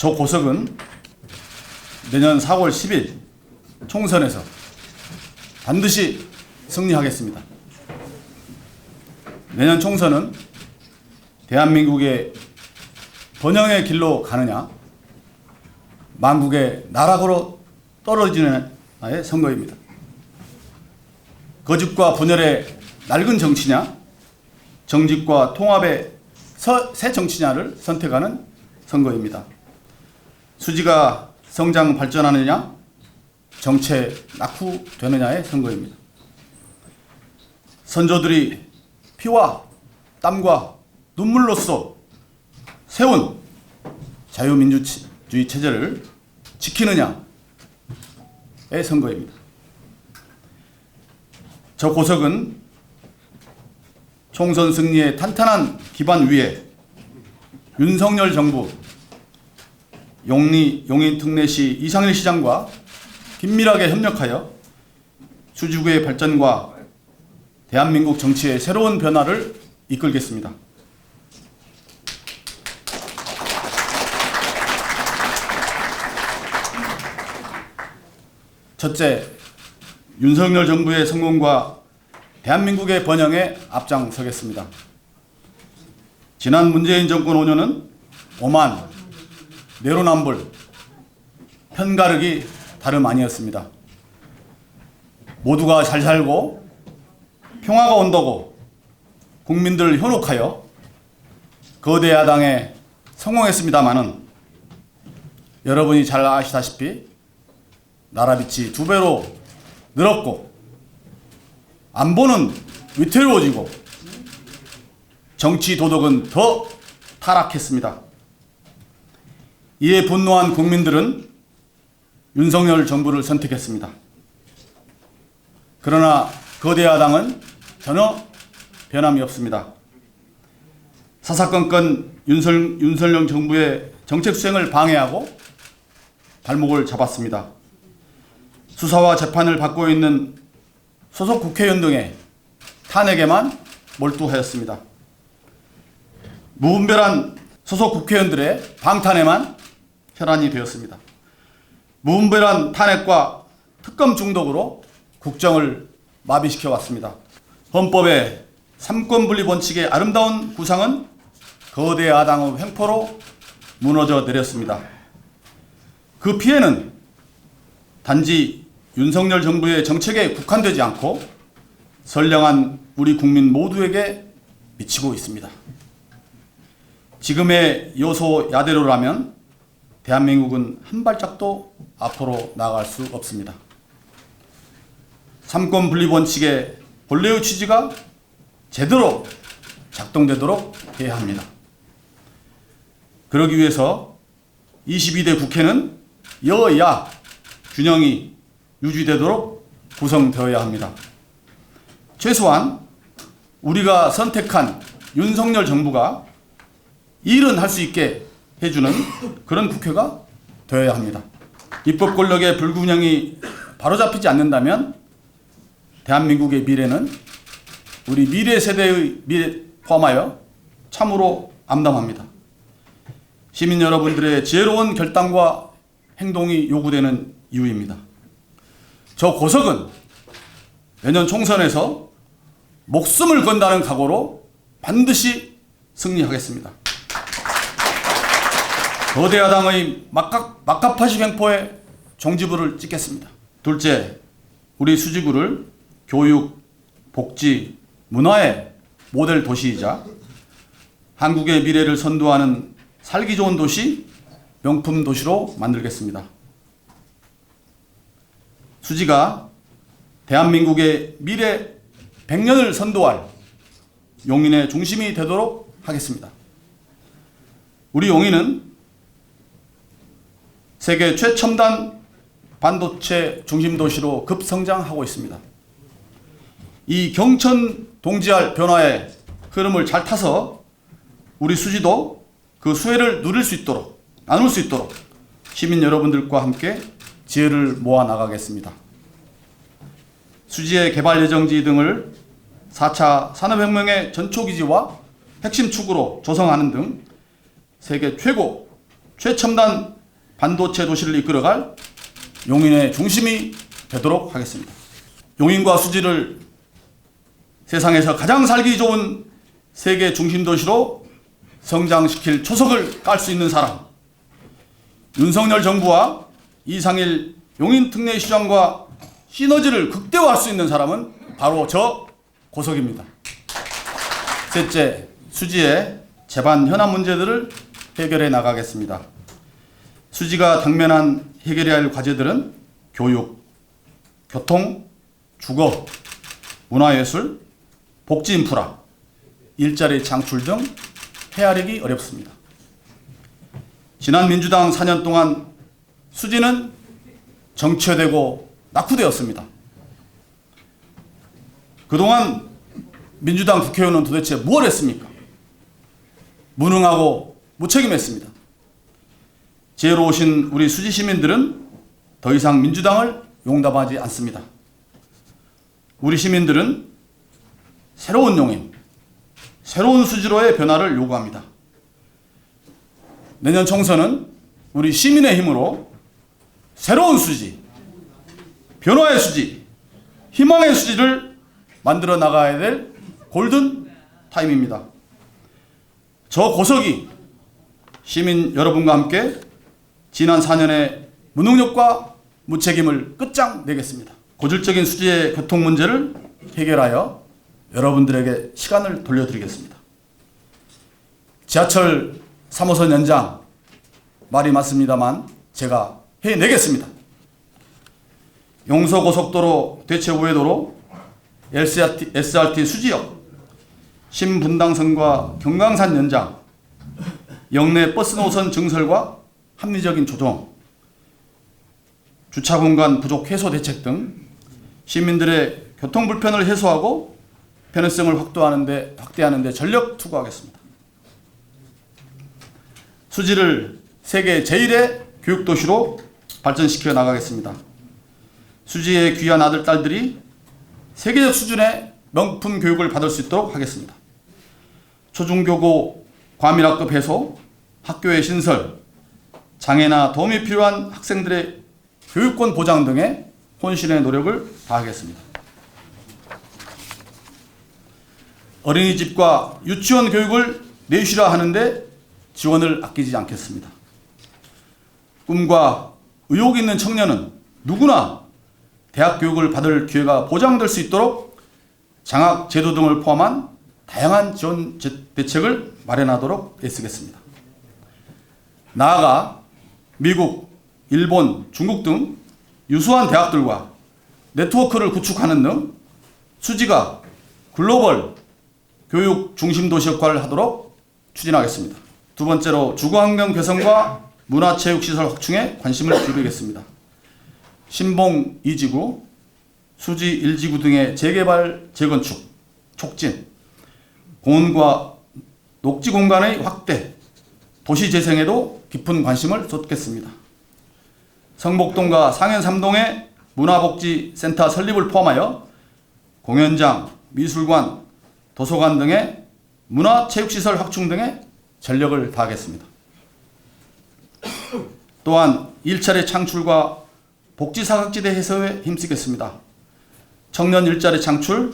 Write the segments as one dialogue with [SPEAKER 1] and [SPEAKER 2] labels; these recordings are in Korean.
[SPEAKER 1] 저 고석은 내년 4월 10일 총선에서 반드시 승리하겠습니다. 내년 총선은 대한민국의 번영의 길로 가느냐, 만국의 나락으로 떨어지느냐의 선거입니다. 거짓과 분열의 낡은 정치냐, 정직과 통합의 새 정치냐를 선택하는 선거입니다. 수지가 성장 발전하느냐, 정체 낙후되느냐의 선거입니다. 선조들이 피와 땀과 눈물로써 세운 자유민주주의 체제를 지키느냐의 선거입니다. 저 고석은 총선 승리의 탄탄한 기반 위에 윤석열 정부, 용인 특례시 이상일 시장과 긴밀하게 협력하여 수지구의 발전과 대한민국 정치의 새로운 변화를 이끌겠습니다. 첫째, 윤석열 정부의 성공과 대한민국의 번영에 앞장서겠습니다. 지난 문재인 정권 5년은 오만, 내로남불, 편가르기 다름 아니었습니다. 모두가 잘 살고 평화가 온다고 국민들을 현혹하여 거대 야당에 성공했습니다마는 여러분이 잘 아시다시피 나라빚이 2배로 늘었고 안보는 위태로워지고 정치 도덕은 더 타락했습니다. 이에 분노한 국민들은 윤석열 정부를 선택했습니다. 그러나 거대 야당은 전혀 변함이 없습니다. 사사건건 윤석열 정부의 정책 수행을 방해하고 발목을 잡았습니다. 수사와 재판을 받고 있는 소속 국회의원 등의 탄핵에만 몰두하였습니다. 무분별한 소속 국회의원들의 방탄에만 혈안이 되었습니다. 무분별한 탄핵과 특검 중독으로 국정을 마비시켜 왔습니다. 헌법의 삼권분리 원칙의 아름다운 구상은 거대 야당의 횡포로 무너져 내렸습니다. 그 피해는 단지 윤석열 정부의 정책에 국한되지 않고 선량한 우리 국민 모두에게 미치고 있습니다. 지금의 여소야대로라면 대한민국은 한 발짝도 앞으로 나아갈 수 없습니다. 삼권분립 원칙의 본래의 취지가 제대로 작동되도록 해야 합니다. 그러기 위해서 22대 국회는 여야 균형이 유지되도록 구성되어야 합니다. 최소한 우리가 선택한 윤석열 정부가 일은 할 수 있게 해주는 그런 국회가 되어야 합니다. 입법 권력의 불균형이 바로잡히지 않는다면 대한민국의 미래는 우리 미래 세대의 미래 포함하여 참으로 암담합니다. 시민 여러분들의 지혜로운 결단과 행동이 요구되는 이유입니다. 저 고석은 내년 총선에서 목숨을 건다는 각오로 반드시 승리하겠습니다. 거대 야당의 막가파식 횡포에 종지부를 찍겠습니다. 둘째, 우리 수지구를 교육, 복지, 문화의 모델 도시이자 한국의 미래를 선도하는 살기 좋은 도시, 명품 도시로 만들겠습니다. 수지가 대한민국의 미래 100년을 선도할 용인의 중심이 되도록 하겠습니다. 우리 용인은 세계 최첨단 반도체 중심 도시로 급성장하고 있습니다. 이 경천 동지할 변화의 흐름을 잘 타서 우리 수지도 그 수혜를 누릴 수 있도록, 나눌 수 있도록 시민 여러분들과 함께 지혜를 모아 나가겠습니다. 수지의 개발 예정지 등을 4차 산업혁명의 전초기지와 핵심 축으로 조성하는 등 세계 최고 최첨단 반도체 도시를 이끌어갈 용인의 중심이 되도록 하겠습니다. 용인과 수지를 세상에서 가장 살기 좋은 세계 중심 도시로 성장시킬 초석을 깔 수 있는 사람, 윤석열 정부와 이상일 용인 특례시장과 시너지를 극대화할 수 있는 사람은 바로 저 고석입니다. 셋째, 수지의 제반 현안 문제들을 해결해 나가겠습니다. 수지가 당면한 해결해야 할 과제들은 교육, 교통, 주거, 문화예술, 복지인프라, 일자리 창출 등 헤아리기 어렵습니다. 지난 민주당 4년 동안 수지는 정체되고 낙후되었습니다. 그동안 민주당 국회의원은 도대체 뭘 했습니까? 무능하고 무책임했습니다. 지혜로 오신 우리 수지 시민들은 더 이상 민주당을 용납하지 않습니다. 우리 시민들은 새로운 용인, 새로운 수지로의 변화를 요구합니다. 내년 총선은 우리 시민의 힘으로 새로운 수지, 변화의 수지, 희망의 수지를 만들어 나가야 될 골든 타임입니다. 저 고석이 시민 여러분과 함께 지난 4년의 무능력과 무책임을 끝장내겠습니다. 고질적인 수지의 교통 문제를 해결하여 여러분들에게 시간을 돌려드리겠습니다. 지하철 3호선 연장, 말이 맞습니다만 제가 해내겠습니다. 용서고속도로 대체우회도로, SRT 수지역, 신분당선과 경강산 연장, 역내 버스 노선 증설과 합리적인 조정, 주차 공간 부족 해소 대책 등 시민들의 교통 불편을 해소하고 편의성을 확대하는 데 전력 투구하겠습니다. 수지를 세계 제1의 교육도시로 발전시켜 나가겠습니다. 수지의 귀한 아들, 딸들이 세계적 수준의 명품 교육을 받을 수 있도록 하겠습니다. 초중교고 과밀학급 해소, 학교의 신설, 장애나 도움이 필요한 학생들의 교육권 보장 등의 혼신의 노력을 다하겠습니다. 어린이집과 유치원 교육을 내쉬라 하는데 지원을 아끼지 않겠습니다. 꿈과 의욕이 있는 청년은 누구나 대학 교육을 받을 기회가 보장될 수 있도록 장학 제도 등을 포함한 다양한 지원 대책을 마련하도록 애쓰겠습니다. 나아가 미국, 일본, 중국 등 유수한 대학들과 네트워크를 구축하는 등 수지가 글로벌 교육 중심 도시 역할을 하도록 추진하겠습니다. 두 번째로 주거환경 개선과 문화체육시설 확충에 관심을 기울이겠습니다. 신봉 2지구, 수지 1지구 등의 재개발, 재건축, 촉진, 공원과 녹지 공간의 확대, 도시 재생에도 깊은 관심을 쏟겠습니다. 성복동과 상현 3동의 문화복지센터 설립을 포함하여 공연장, 미술관, 도서관 등의 문화체육시설 확충 등에 전력을 다하겠습니다. 또한 일자리 창출과 복지사각지대 해소에 힘쓰겠습니다. 청년 일자리 창출,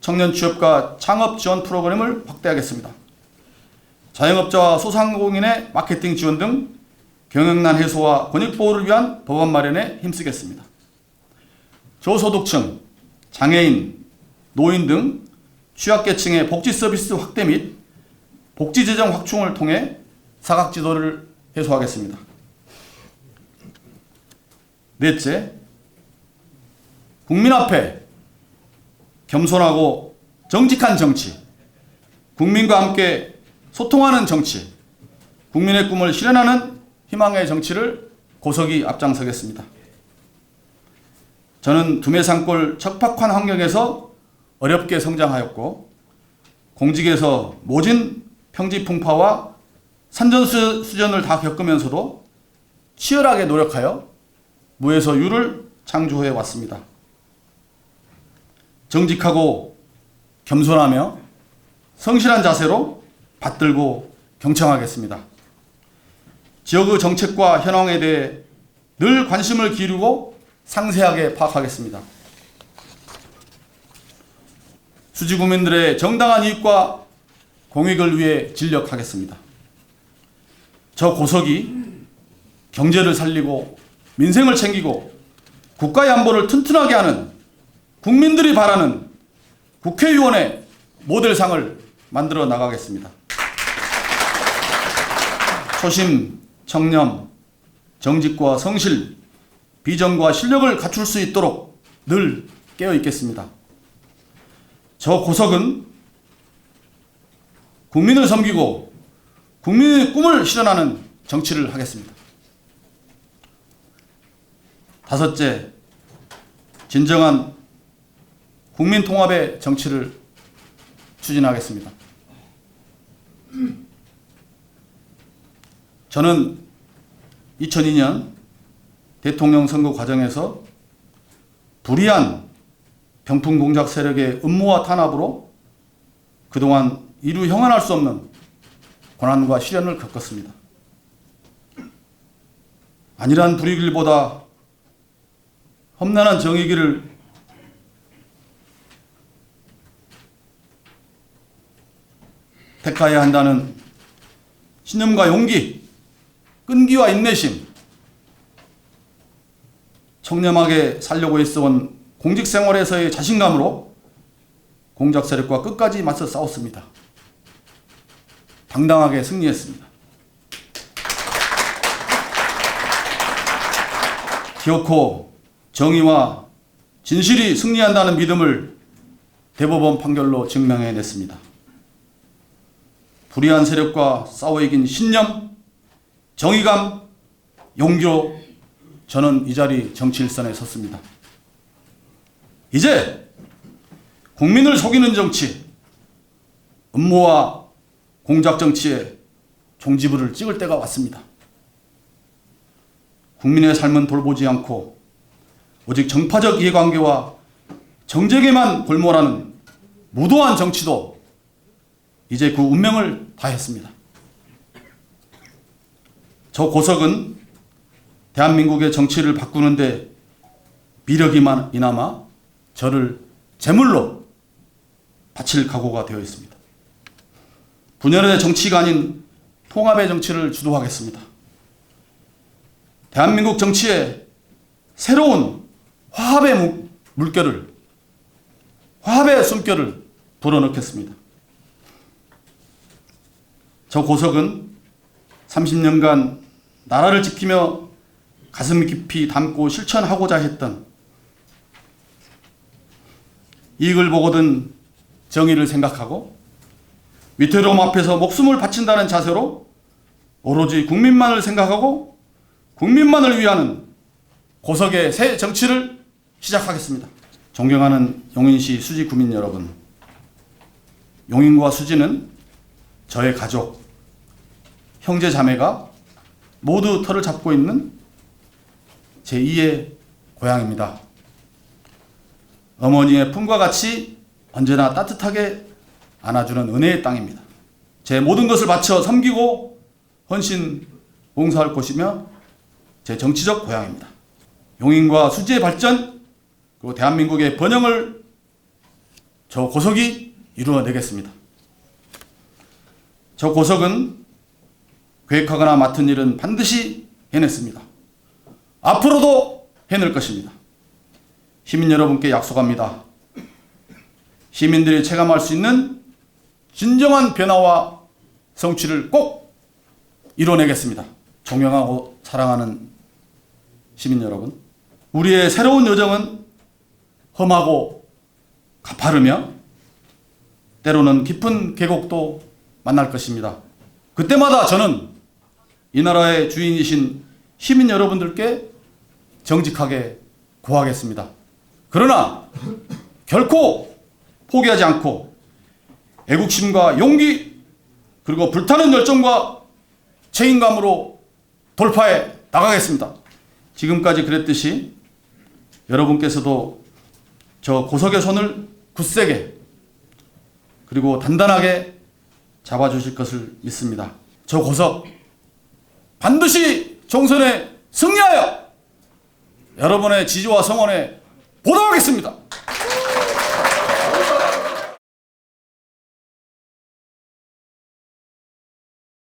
[SPEAKER 1] 청년 취업과 창업 지원 프로그램을 확대하겠습니다. 자영업자와 소상공인의 마케팅 지원 등 경영난 해소와 권익보호를 위한 법안 마련에 힘쓰겠습니다. 저소득층, 장애인, 노인 등 취약계층의 복지 서비스 확대 및 복지재정 확충을 통해 사각지도를 해소하겠습니다. 넷째, 국민 앞에 겸손하고 정직한 정치, 국민과 함께 소통하는 정치, 국민의 꿈을 실현하는 희망의 정치를 고석이 앞장서겠습니다. 저는 두메산골 척박한 환경에서 어렵게 성장하였고 공직에서 모진 평지풍파와 산전수전을 다 겪으면서도 치열하게 노력하여 무에서 유를 창조해 왔습니다. 정직하고 겸손하며 성실한 자세로 받들고 경청하겠습니다. 지역의 정책과 현황에 대해 늘 관심을 기울이고 상세하게 파악하겠습니다. 수지구민들의 정당한 이익과 공익을 위해尽力하겠습니다. 저 고석이 경제를 살리고 민생을 챙기고 국가의 안보를 튼튼하게 하는 국민들이 바라는 국회의원의 모델상을 만들어 나가겠습니다. 초심, 청렴, 정직과 성실, 비전과 실력을 갖출 수 있도록 늘 깨어 있겠습니다. 저 고석은 국민을 섬기고 국민의 꿈을 실현하는 정치를 하겠습니다. 다섯째, 진정한 국민 통합의 정치를 추진하겠습니다. 저는 2002년 대통령 선거 과정에서 불의한 병풍 공작 세력의 음모와 탄압으로 그동안 이루 형언할 수 없는 고난과 시련을 겪었습니다. 안일한 불의길보다 험난한 정의길을 택해야 한다는 신념과 용기, 끈기와 인내심, 청렴하게 살려고 애써온 공직 생활에서의 자신감으로 공작 세력과 끝까지 맞서 싸웠습니다. 당당하게 승리했습니다. 기어코 정의와 진실이 승리한다는 믿음을 대법원 판결로 증명해냈습니다. 불의한 세력과 싸워 이긴 신념, 정의감, 용기로 저는 이 자리 정치일선에 섰습니다. 이제 국민을 속이는 정치, 음모와 공작 정치에 종지부를 찍을 때가 왔습니다. 국민의 삶은 돌보지 않고 오직 정파적 이해관계와 정쟁에만 골몰하는 무도한 정치도 이제 그 운명을 다했습니다. 저 고석은 대한민국의 정치를 바꾸는데 미력이나마 저를 제물로 바칠 각오가 되어 있습니다. 분열의 정치가 아닌 통합의 정치를 주도하겠습니다. 대한민국 정치에 새로운 화합의 물결을, 화합의 숨결을 불어넣겠습니다. 저 고석은 30년간 나라를 지키며 가슴 깊이 담고 실천하고자 했던 이익을 보거든 정의를 생각하고 위태로움 앞에서 목숨을 바친다는 자세로 오로지 국민만을 생각하고 국민만을 위하는 고석의 새 정치를 시작하겠습니다. 존경하는 용인시 수지 구민 여러분, 용인과 수지는 저의 가족, 형제 자매가 모두 털을 잡고 있는 제2의 고향입니다. 어머니의 품과 같이 언제나 따뜻하게 안아주는 은혜의 땅입니다. 제 모든 것을 바쳐 섬기고 헌신 봉사할 곳이며 제 정치적 고향입니다. 용인과 수지의 발전 그리고 대한민국의 번영을 저 고석이 이루어내겠습니다. 저 고석은 계획하거나 맡은 일은 반드시 해냈습니다. 앞으로도 해낼 것입니다. 시민 여러분께 약속합니다. 시민들이 체감할 수 있는 진정한 변화와 성취를 꼭 이뤄내겠습니다. 존경하고 사랑하는 시민 여러분, 우리의 새로운 여정은 험하고 가파르며 때로는 깊은 계곡도 만날 것입니다. 그때마다 저는 이 나라의 주인이신 시민 여러분들께 정직하게 고하겠습니다. 그러나 결코 포기하지 않고 애국심과 용기 그리고 불타는 열정과 책임감으로 돌파해 나가겠습니다. 지금까지 그랬듯이 여러분께서도 저 고석의 손을 굳세게 그리고 단단하게 잡아주실 것을 믿습니다. 저 고석 반드시 총선에 승리하여 여러분의 지지와 성원에 보답하겠습니다.